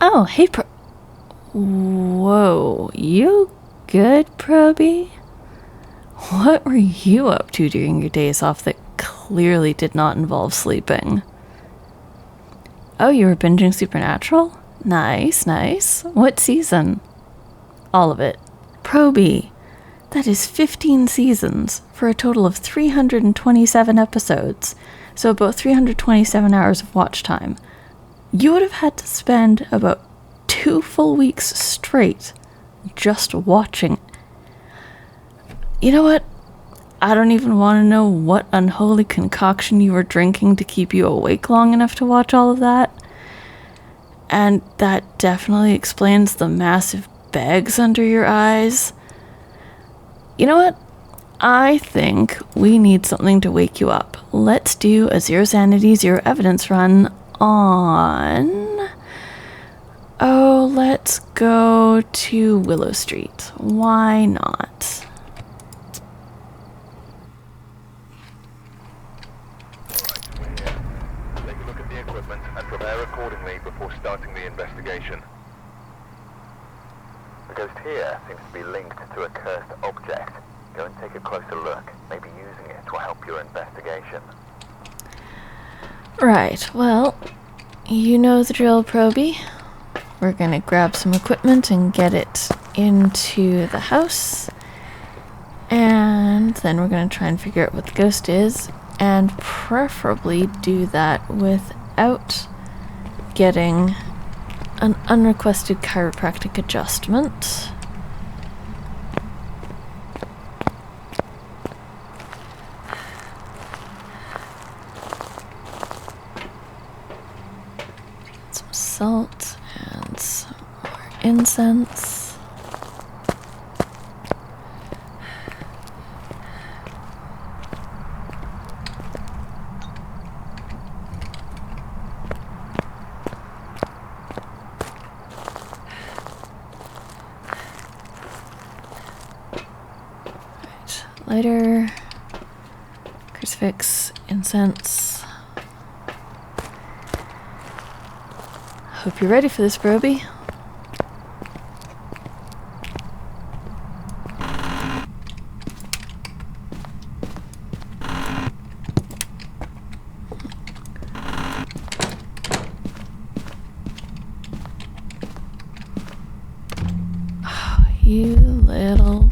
Oh, hey, Whoa, you good, Probie? What were you up to during your days off that clearly did not involve sleeping? Oh, you were binging Supernatural? Nice, nice. What season? All of it. Probie, that is 15 seasons for a total of 327 episodes, so about 327 hours of watch time. You would have had to spend about 2 full weeks straight just watching. You know what? I don't even want to know what unholy concoction you were drinking to keep you awake long enough to watch all of that. And that definitely explains the massive bags under your eyes. You know what? I think we need something to wake you up. Let's do a zero sanity, zero evidence run on... Oh, let's go to Willow Street. Why not? Take a look at the equipment and prepare accordingly before starting the investigation. The ghost here seems to be linked to a cursed object. Go and take a closer look, maybe using it to help your investigation. Right, well, you know the drill, Probie. We're gonna grab some equipment and get it into the house. And then we're gonna try and figure out what the ghost is. And preferably do that without getting an unrequested chiropractic adjustment. Some salt and some more incense. Lighter, crucifix, incense. Hope you're ready for this, Probie. Oh, you little...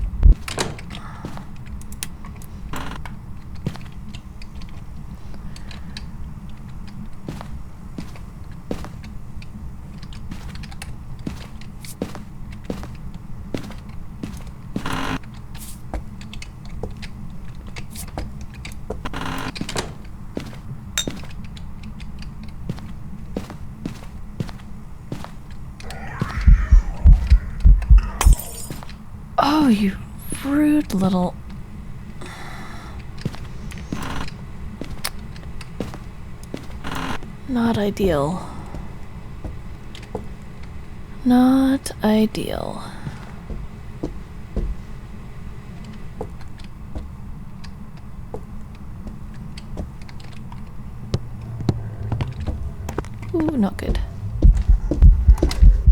Oh, you rude little... Not ideal. Not ideal. Ooh, not good.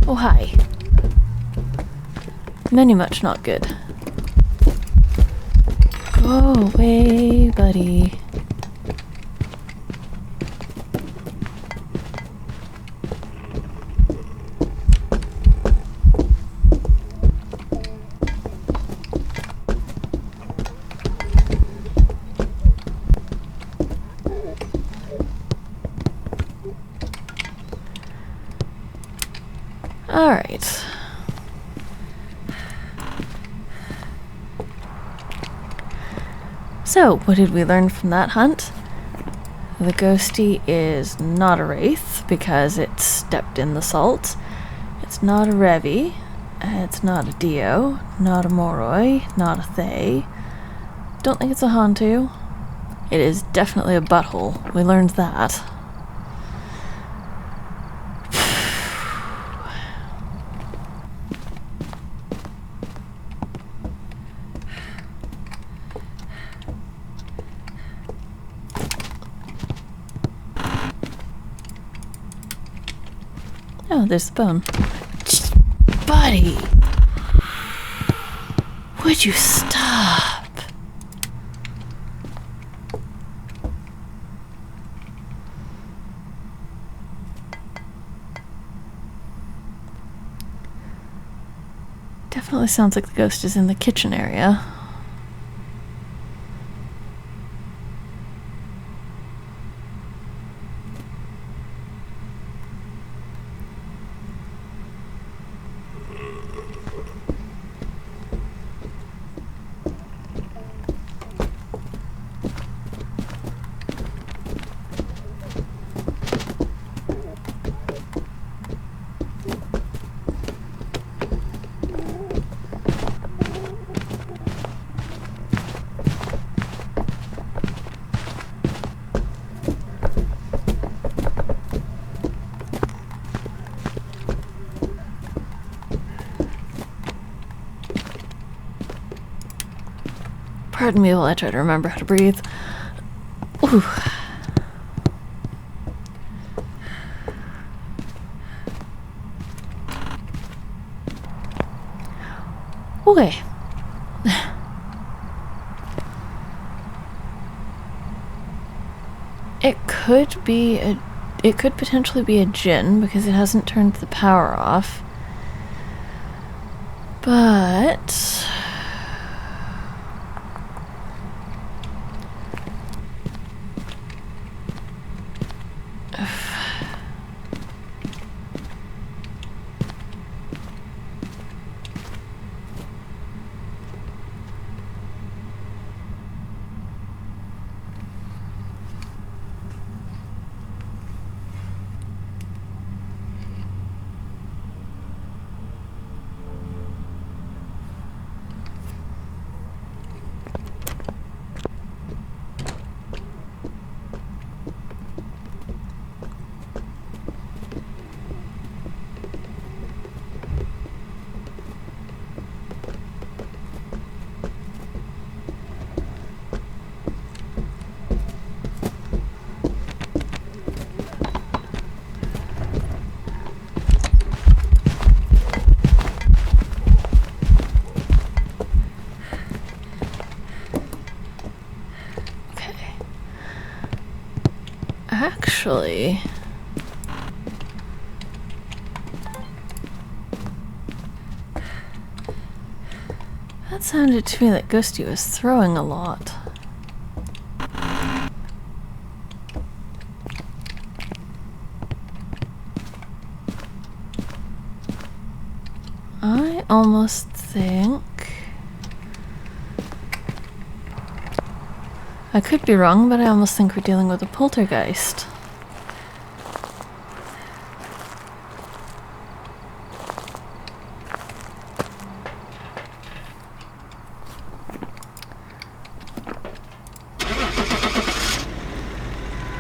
Oh, hi. Many much not good. Go away, buddy. All right. So, what did we learn from that hunt? The ghostie is not a wraith because it stepped in the salt. It's not a Revi. It's not a Dio. Not a Moroi. Not a Thay. Don't think it's a Hantu. It is definitely a butthole. We learned that. Oh, there's the bone. Buddy! Would you stop? Definitely sounds like the ghost is in the kitchen area. Pardon me while I try to remember how to breathe. Ooh. Okay. It could potentially be a djinn because it hasn't turned the power off. But actually, that sounded to me like Ghosty was throwing a lot. I almost think... I could be wrong, but I almost think we're dealing with a poltergeist.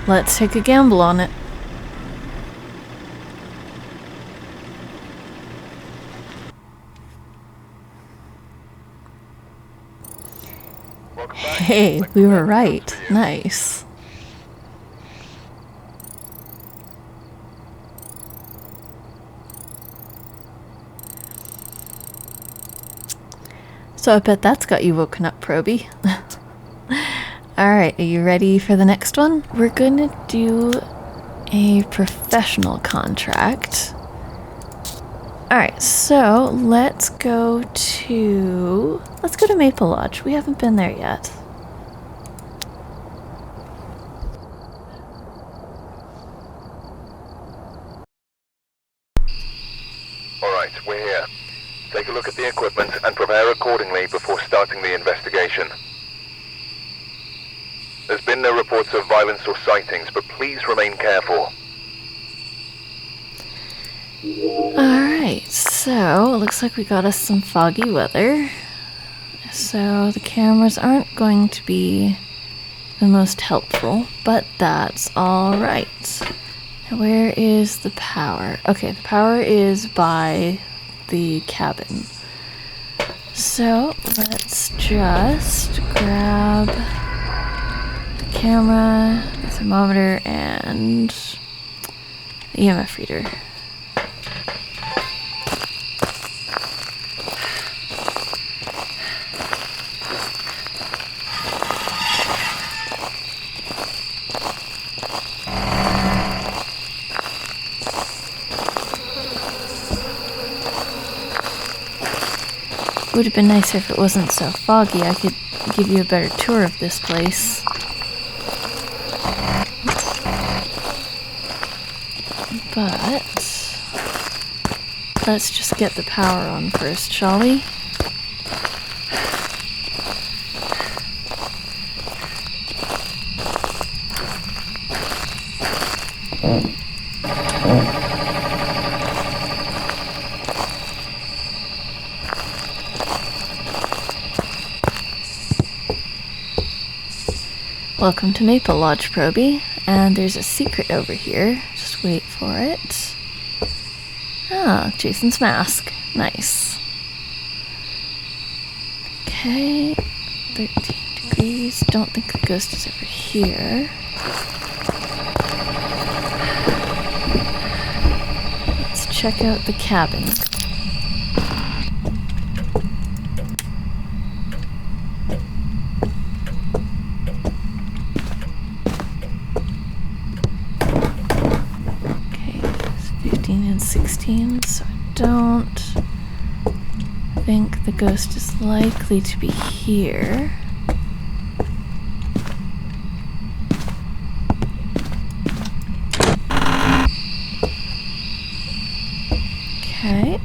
Let's take a gamble on it. Hey, we were right. Nice. So I bet that's got you woken up, Probie. Alright, are you ready for the next one? We're gonna do a professional contract. Alright, so let's go to Maple Lodge. We haven't been there yet. Alright, we're here. Take a look at the equipment and prepare accordingly before starting the investigation. There's been no reports of violence or sightings, but please remain careful. Alright, so it looks like we got us some foggy weather. So the cameras aren't going to be the most helpful, but that's alright. Where is the power? Okay, the power is by the cabin. So let's just grab the camera, the thermometer, and the EMF reader. Would have been nicer if it wasn't so foggy. I could give you a better tour of this place. But let's just get the power on first, shall we? Welcome to Maple Lodge, Probie. And there's a secret over here. Just wait for it. Ah, Jason's mask. Nice. Okay. 13 degrees. Don't think the ghost is over here. Let's check out the cabin. And 16, so I don't think the ghost is likely to be here. Okay.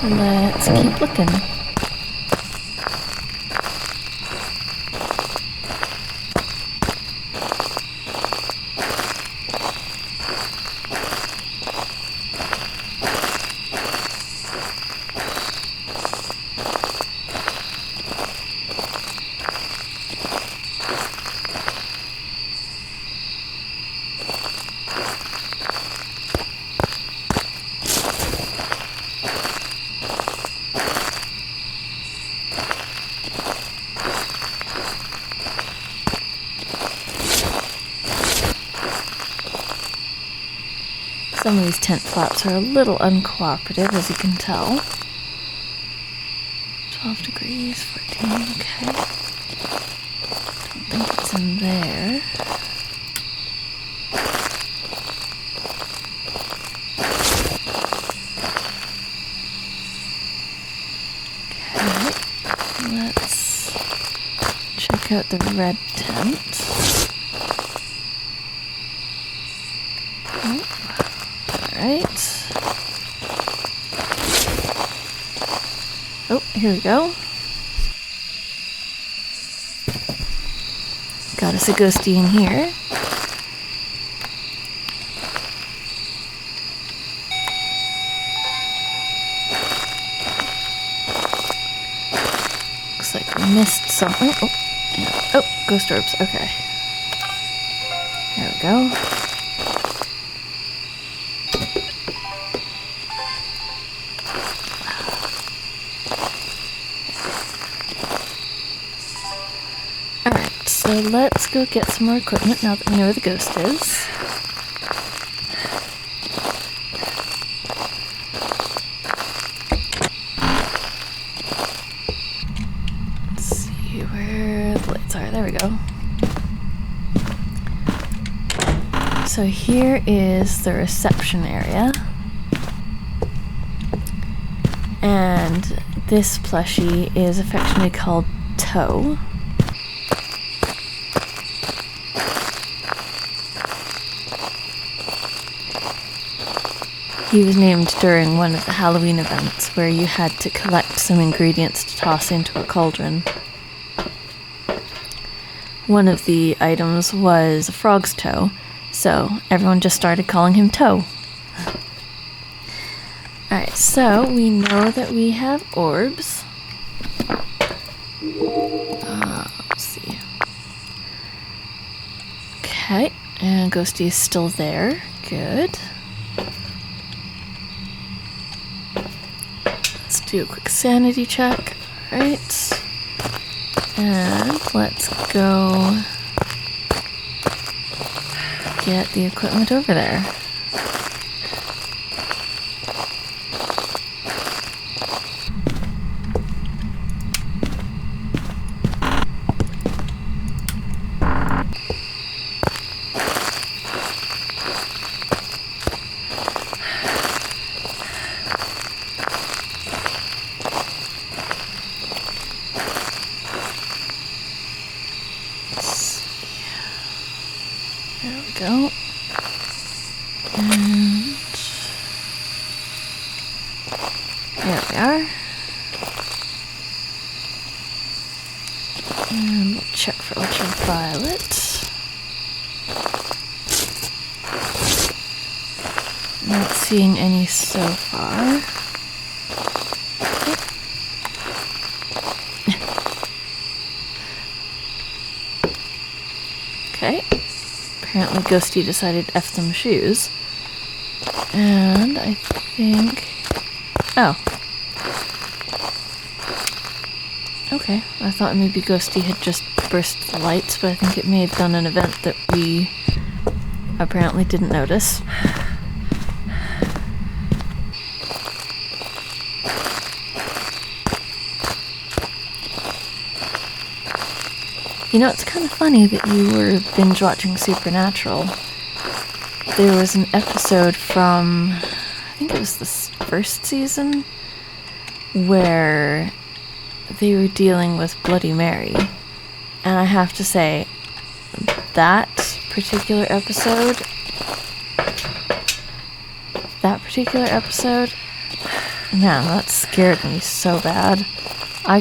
Let's keep looking. Some of these tent flaps are a little uncooperative, as you can tell. 12 degrees, 14, okay. Don't think it's in there. Okay, let's check out the red tent. Right. Oh, here we go. Got us a ghosty in here. Looks like we missed something. Oh, no. Oh, ghost orbs. Okay. There we go. So let's go get some more equipment now that we know where the ghost is. Let's see where the lights are. There we go. So here is the reception area. And this plushie is affectionately called Toe. He was named during one of the Halloween events where you had to collect some ingredients to toss into a cauldron. One of the items was a frog's toe, so everyone just started calling him Toe. Alright, so we know that we have orbs. Let's see. Okay, and Ghosty is still there. Good. Let's do a quick sanity check. Alright. And let's go get the equipment over there. There we are. And we'll check for ultraviolet. Not seeing any so far. Okay. Apparently Ghosty decided to F them shoes. And I think... Oh. Okay. I thought maybe Ghosty had just burst the lights, but I think it may have done an event that we apparently didn't notice. You know, it's kind of funny that you were binge watching Supernatural. There was an episode from, I think it was the first season, where they were dealing with Bloody Mary. And I have to say, that particular episode, man, that scared me so bad. I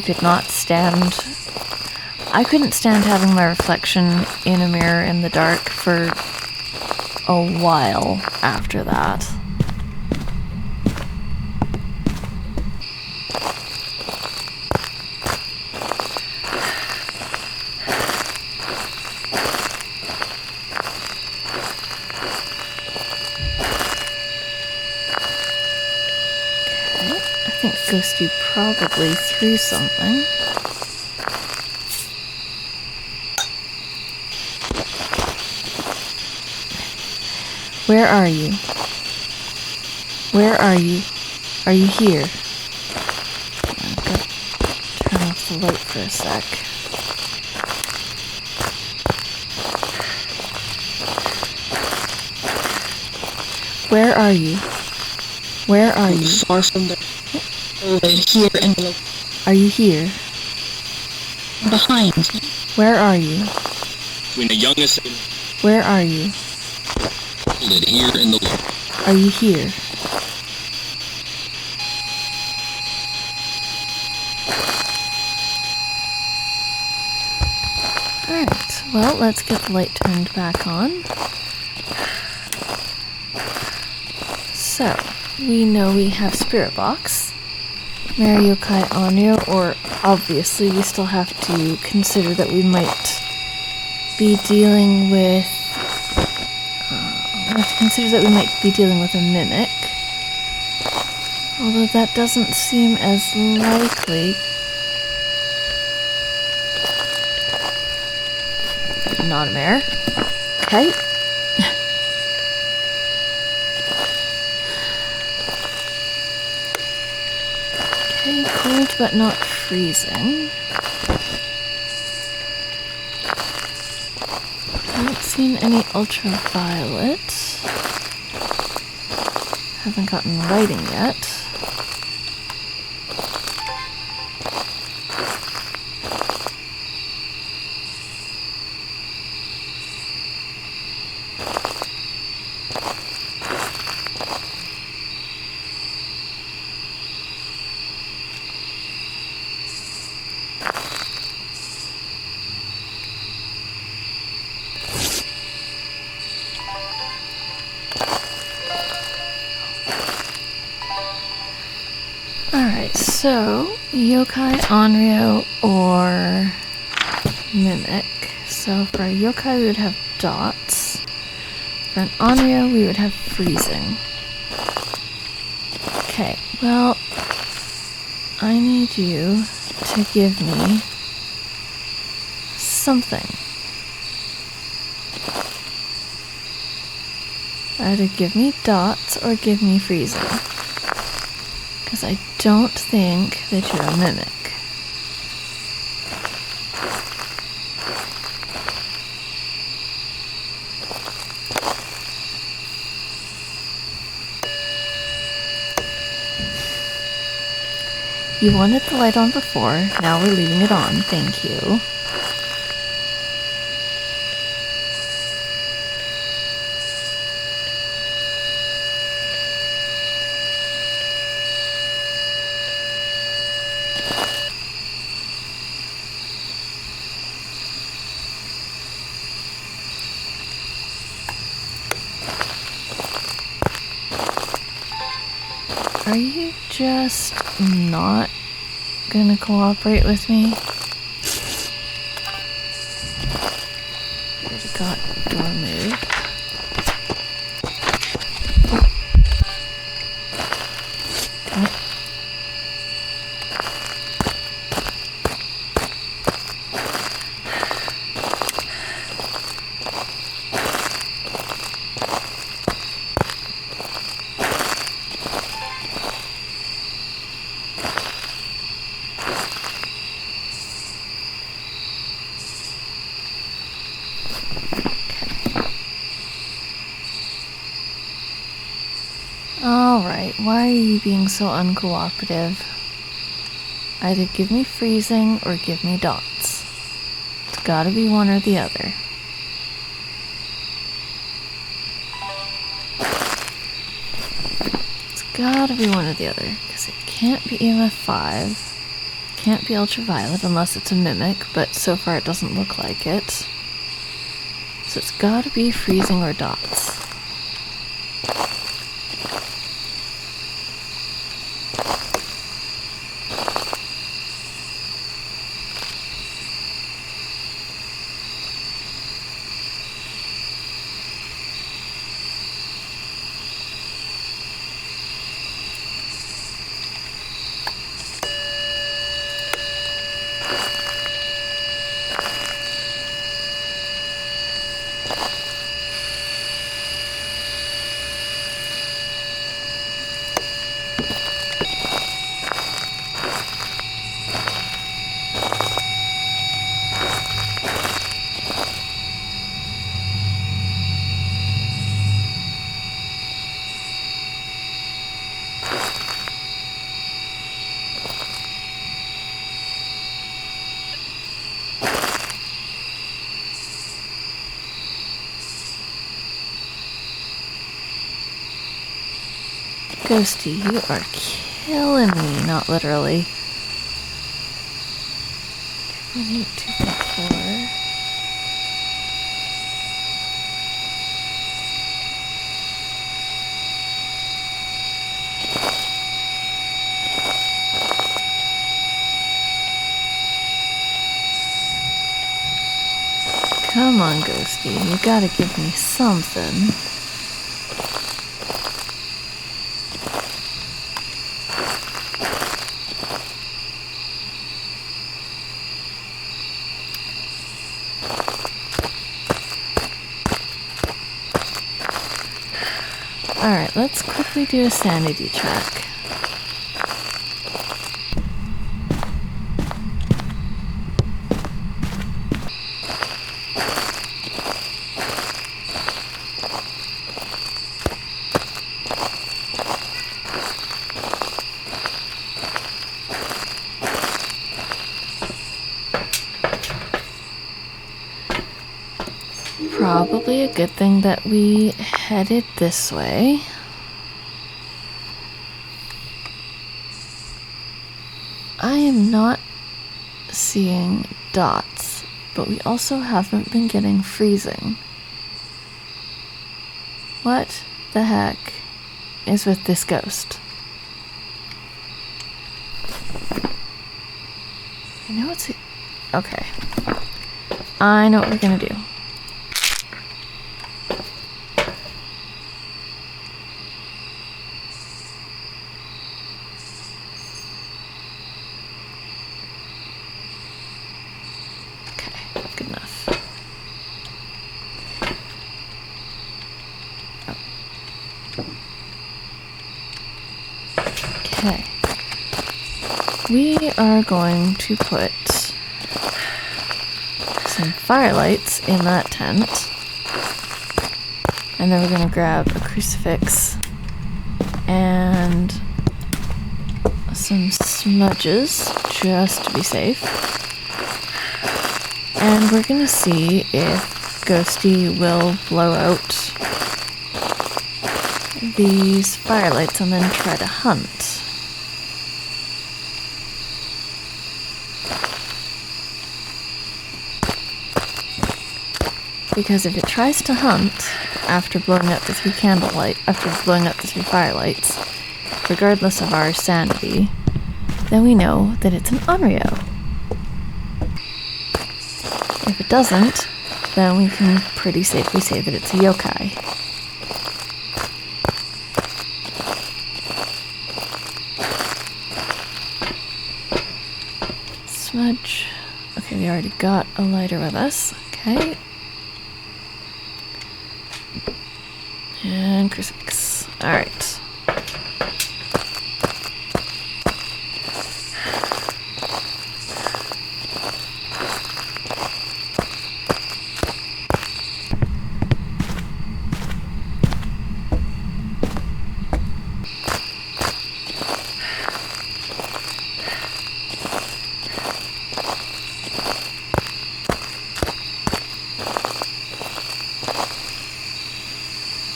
couldn't stand having my reflection in a mirror in the dark for a while after that. Okay, I think Ghosty probably threw something. Where are you? Where are you? Are you here? I've got to turn off the light for a sec. Where are you? Where are you? Far from there. Here and below. Are you here? Behind. Where are you? When the youngest Where are you? here in the Are you here? Alright, well, let's get the light turned back on. So, we know we have Spirit Box, Mary, Yokai, Anyo, or obviously we still have to consider that we might be dealing with a mimic. Although that doesn't seem as likely. Not a mare. Okay. Okay, cold but not freezing. Haven't seen any ultraviolet. Haven't gotten writing yet. Alright, so yokai, onryo, or mimic. So for a yokai we would have dots. For an onryo we would have freezing. Okay, well, I need you to give me something. Either give me dots or give me freezing. Because I don't think that you're a mimic. You wanted the light on before, now we're leaving it on, thank you. are you just not gonna cooperate with me? Already got door moved. Alright, why are you being so uncooperative? Either give me freezing or give me dots. It's gotta be one or the other. It's gotta be one or the other, because it can't be EMF 5, can't be ultraviolet unless it's a mimic, but so far it doesn't look like it. So it's gotta be freezing or dots. Ghosty, you are killing me, not literally. 2.8, 2.4. Come on, Ghosty, you gotta give me something. Alright, let's quickly do a sanity check. Probably a good thing that we headed this way. I am not seeing dots, but we also haven't been getting freezing. What the heck is with this ghost? I know it's... Okay. I know what we're gonna do. Okay, we are going to put some firelights in that tent, and then we're going to grab a crucifix and some smudges just to be safe, and we're going to see if Ghosty will blow out these firelights and then try to hunt. Because if it tries to hunt after blowing up the three firelights, regardless of our sanity, then we know that it's an onryo. If it doesn't, then we can pretty safely say that it's a yokai. Smudge. Okay, we already got a lighter with us. Okay. And crucifix. Alright.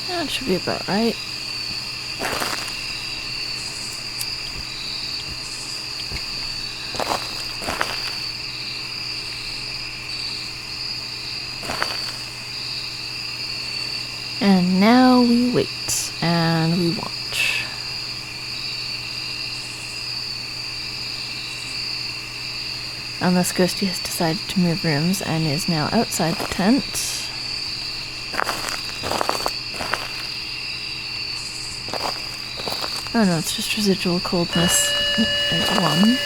That should be about right. And now we wait and we watch. Unless Ghosty has decided to move rooms and is now outside the tent. Oh no, it's just residual coldness. There's 1,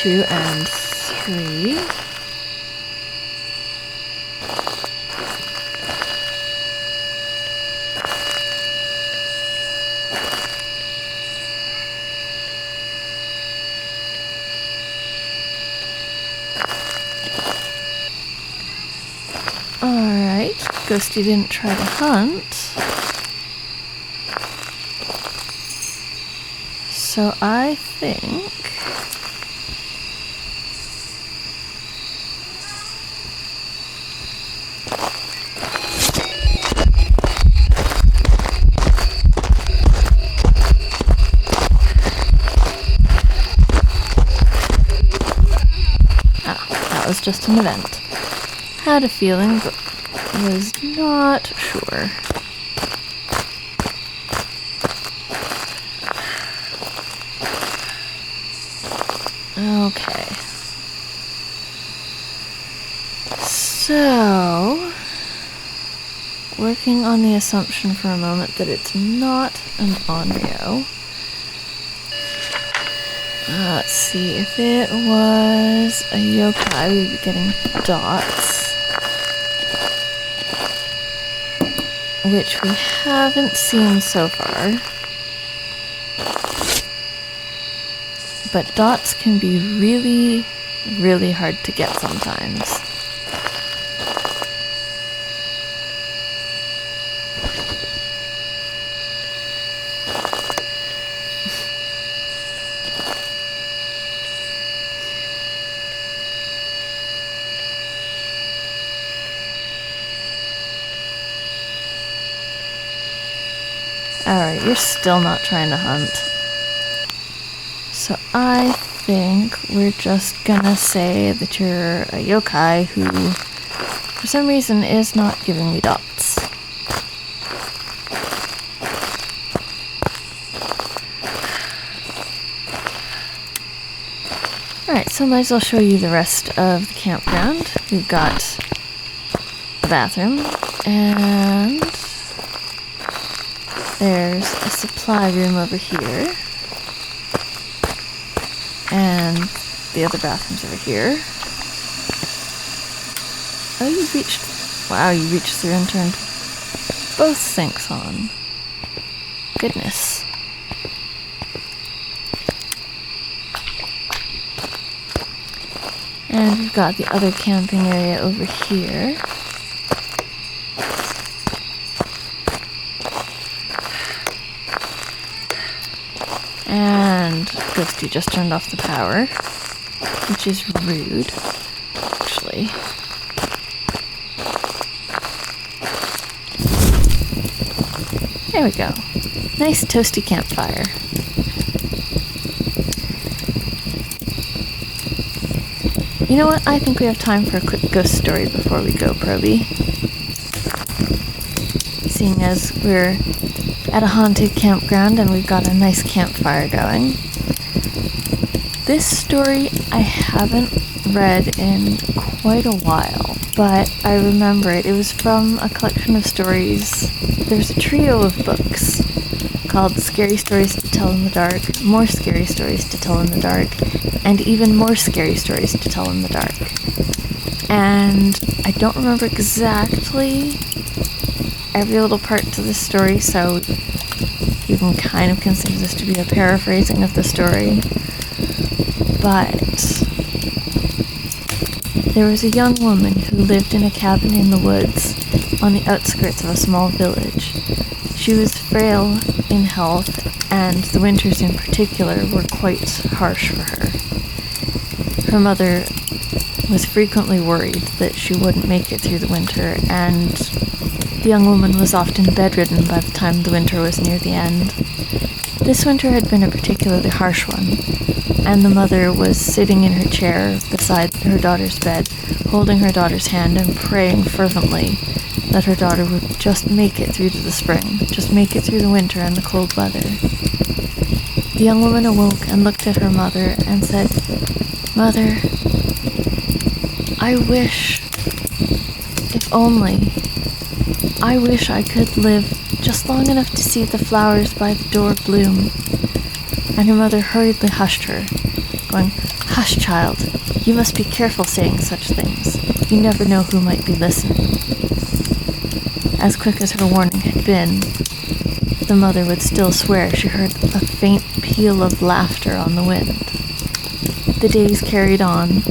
2, and 3. Alright, Ghosty didn't try to hunt. So I think that was just an event. Had a feeling, but was not sure. Okay. So, working on the assumption for a moment that it's not an onryo. Let's see, if it was a yokai, we'd be getting dots. Which we haven't seen so far. But dots can be really, really hard to get sometimes. Alright, you're still not trying to hunt. So I think we're just gonna say that you're a yokai who, for some reason, is not giving me dots. Alright, so might as well show you the rest of the campground. We've got the bathroom, and there's a supply room over here. And the other bathroom's over here. Oh, you reached... Wow, you reached through and turned both sinks on. Goodness. And we've got the other camping area over here. And Ghosty just turned off the power, which is rude, actually. There we go. Nice toasty campfire. You know what? I think we have time for a quick ghost story before we go, Probie. seeing as we're at a haunted campground and we've got a nice campfire going. This story I haven't read in quite a while, but I remember it. It was from a collection of stories. There's a trio of books called Scary Stories to Tell in the Dark, More Scary Stories to Tell in the Dark, and Even More Scary Stories to Tell in the Dark. And I don't remember exactly every little part to this story, so you can kind of consider this to be a paraphrasing of the story. But there was a young woman who lived in a cabin in the woods on the outskirts of a small village. She was frail in health, and the winters in particular were quite harsh for her. Her mother was frequently worried that she wouldn't make it through the winter, and the young woman was often bedridden by the time the winter was near the end. This winter had been a particularly harsh one, and the mother was sitting in her chair beside her daughter's bed, holding her daughter's hand and praying fervently that her daughter would just make it through to the spring, just make it through the winter and the cold weather. The young woman awoke and looked at her mother and said, "Mother, I wish, if only, I wish I could live just long enough to see the flowers by the door bloom." And her mother hurriedly hushed her, going, "Hush, child, you must be careful saying such things. You never know who might be listening." As quick as her warning had been, the mother would still swear she heard a faint peal of laughter on the wind. The days carried on,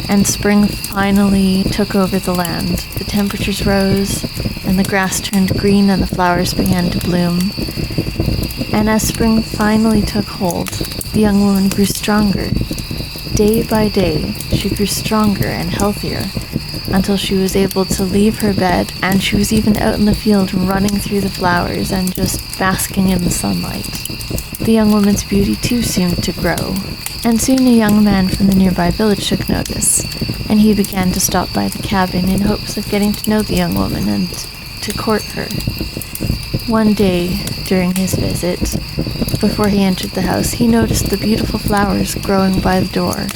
and spring finally took over the land. The temperatures rose, and the grass turned green and the flowers began to bloom. And as spring finally took hold, the young woman grew stronger. Day by day, she grew stronger and healthier, until she was able to leave her bed, and she was even out in the field running through the flowers and just basking in the sunlight. The young woman's beauty too seemed to grow, and soon a young man from the nearby village took notice, and he began to stop by the cabin in hopes of getting to know the young woman and to court her. One day, during his visit, before he entered the house, he noticed the beautiful flowers growing by the door.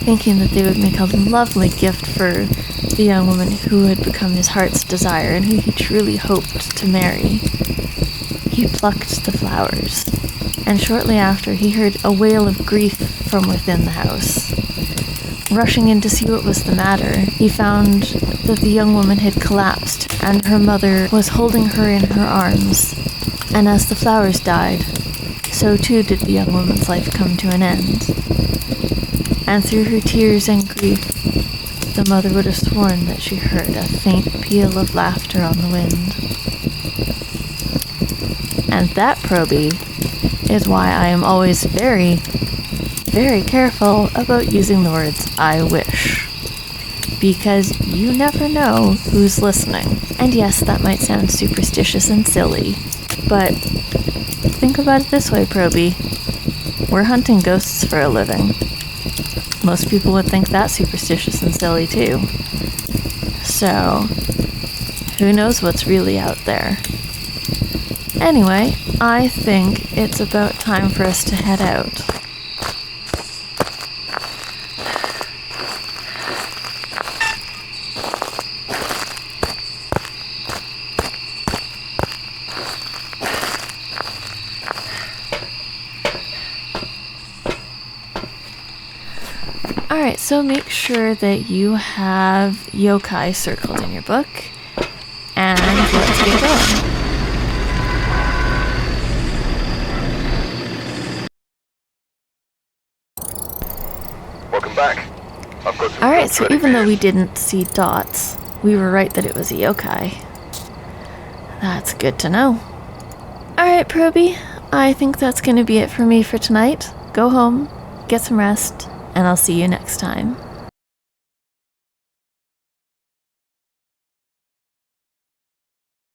Thinking that they would make a lovely gift for the young woman who had become his heart's desire and who he truly hoped to marry, he plucked the flowers, and shortly after he heard a wail of grief from within the house. Rushing in to see what was the matter, he found that the young woman had collapsed and her mother was holding her in her arms, and as the flowers died, so too did the young woman's life come to an end. And through her tears and grief, the mother would have sworn that she heard a faint peal of laughter on the wind. And that, probie, is why I am always very, very careful about using the words "I wish." Because you never know who's listening. And yes, that might sound superstitious and silly, but think about it this way, probie. We're hunting ghosts for a living. Most people would think that's superstitious and silly too. So, who knows what's really out there? Anyway, I think it's about time for us to head out. Alright, so make sure that you have yokai circled in your book, and let's get going. Welcome back. I've got some Alright, jobs so ready even for though you. we didn't see dots, we were right that it was a yokai. That's good to know. Alright, probie, I think that's going to be it for me for tonight. Go home, get some rest, and I'll see you next time.